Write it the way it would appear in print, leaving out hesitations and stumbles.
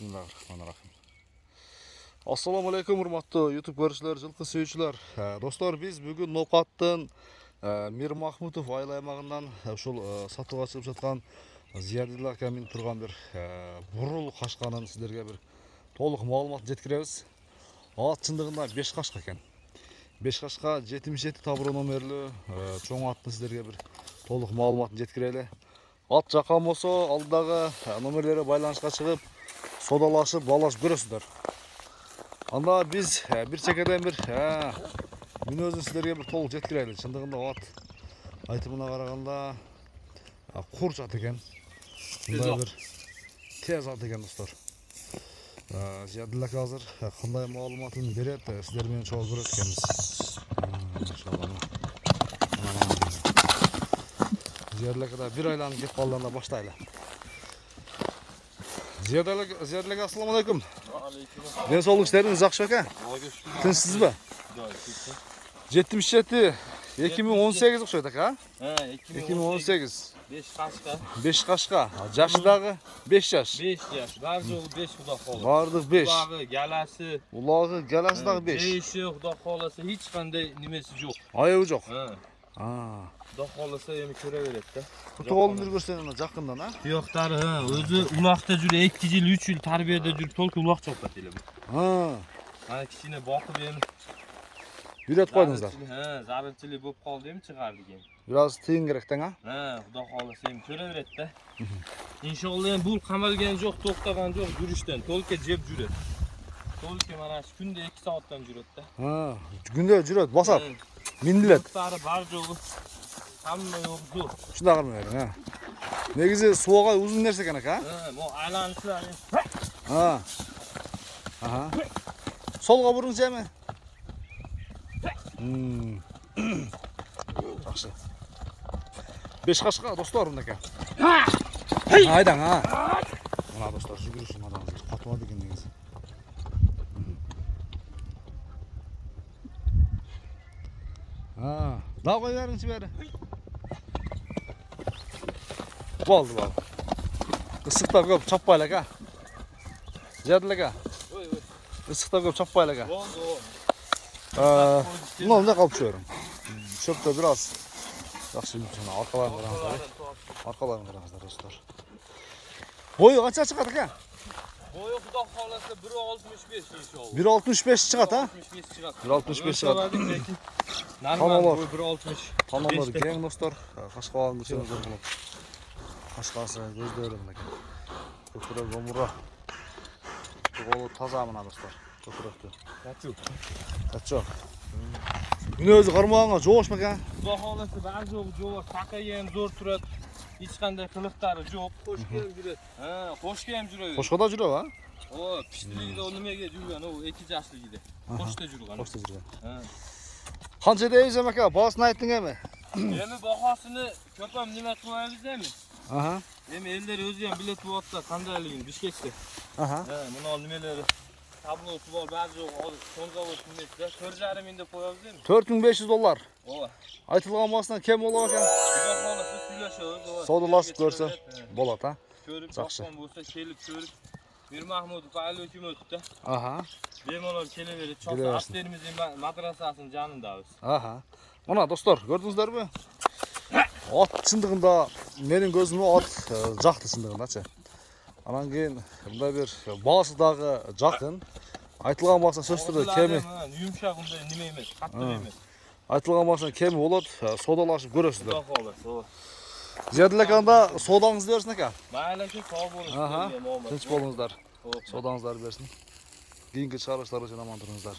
Bismillahirrahmanirrahim. Assalamu alaikum hurmatlı YouTube görüşler, жылқы сөйчүлөр. Достор, biz bugün Nokаттын Мир Махмутов айыл аймагынан ушул сатууга чыгып жаткан Зиядилла акамдын турган бир бурул кашканын сиздерге бир толук маалымат жеткиребиз. Ат чындыгында 5 кашка экен. 5 кашка 77 табыры номерлүү чоң атты сиздерге бир толук маалыматын жеткирели. Ат жаккан болсо алдагы номерлери байланышка чыгып содалашып балашып көрөсүздөр. Анда биз бир чекеден бир мүнөзүн силерге бир толук жеткирели. Чындыгында ат айтымына караганда курч ат экен. Мындай бир тез ат экен достор. Зиядилла ака азыр кандай маалыматын берет, сиздер менен чогуу көрөт экенбиз. Зиядилла акада бир айланып кетип калгандан баштайлы. Зиядилла ака, ассаламу алейкум. Ден соолук иштериңиз жакшы ака? Тынчсызбы? 77 2018 окшойт ака? 2018. 5 кашка. 5 кашка. Жашы дагы 5 жаш. 5 жаш. Бар жолу 5 Кудай колу. Бардык 5. Улагы, галасы. Улагы, галасы дагы 5. Жейши Кудай коласа эч кандай немеси жок. Айыбы жок. Кудай коласа эми көрө берет да. Кутук олун бир көрсөң ана жакындан, Туяктары, өзү улакта жүрүп 2 жыл, 3 жыл тарбияда жүрүп толку улак чалкат элем. Ана кичине бакып эми үйрөтүп койдуңуздар. Зарылчылык болуп калды эми чыгарды экен. Бир аз тыйын керек тең, Кудай коласа эми көрө берет да. Иншалла эми бул камалген жок, токтогон жок жүрүштөн, толку жеп жүрөт. Толку мана күндө 2 сааттан жүрөт да. Күндө жүрөт, басат. Миндилет. Токтары бар жогу. Хамма жок. Ушундай кылмай бериң, Негизи суага узун нерсе экен ака, Mo aylanışlar. Солго буруңчу эми. Жакшы. 5 кашка достор мынакей. Айдаң, Мына достор жүгүрүшүн адамдар катыбады экен негизи. Да кой бериңчи бери. Болду. Ысыкта көп чаппайлы ака. Зиядилла ака. Ысыкта көп чаппайлы ака. Болду. Мындай калып жүрөм. Чөптө бир аз. Жакшы мына аркаларын караңыздар. Аркаларын караңыздар достор. Бою канча чыгат ака? Boyu Kудай kolasa 1.65 inşallah. 1.65 чыгат, 1.65 çıgat. 1.65 чыгат. Normal boy 1.60. Таналар кең достор. Кашкаларын көрсөңүздөр болот. Кашкасы көздөр мынакей. Көкүрөк омура. Голу таза мына достор. Көкүрөктү. Качок. Мүнөзү кармагanga жогошмо экен? Kудай kolasa бар жогу жок, такайын зор турат. Hiç kanday kılıktары жоқ. Hoş gelip жүрөт. Hoş gelip жүрөт. Кошкода жүрөбү, О, пиштилигиде о немеге жүргөн, о 2 жашлыгиде. Кошто жүргөн. Кошто жүргөн. Канча дейсиң ака? Баасын айттың эми? Эми бахасыны көпөм неме кылабыз эми? Эми элдер өзү ham билет болот да кандайлыгын Бишкекте. Мына немелери таблосы бар, бар жок, сонзавод немеси, 4,5 миң деп коебуз эми? $4500. Ооба. Айтылган басынан кем болот экен? Кудай коласа сүйлөшөбүз. Содалашып көрсө болот, Көрүп Жакшы. баккан болсо, келип көрүп Мир Махмутов айыл өкмөттө. Бемолол келе берет. Чоң аттеримиздин мадрасасынын жанындабыз. Мына достор, көрдүңүздөрбү? Ат чындыгында менин көзүмө ат жакты чындыгындачы. Анан кийин мындай бир баасы дагы жакын. Айтылган басына сөз түрдө кеми. Юмшак мындай неме эмес, каттуу эмес. Айтылган басына кеми болот, содалашып көрөсүздөр. Кудай коласа. Зиядилла аканда содаңызды берсин ака. Майлаки сау болуңуз. Тынч болуңуздар. Содаңыздар берсин. Кийинки чыгарылыштар үчүн аман туруңуздар.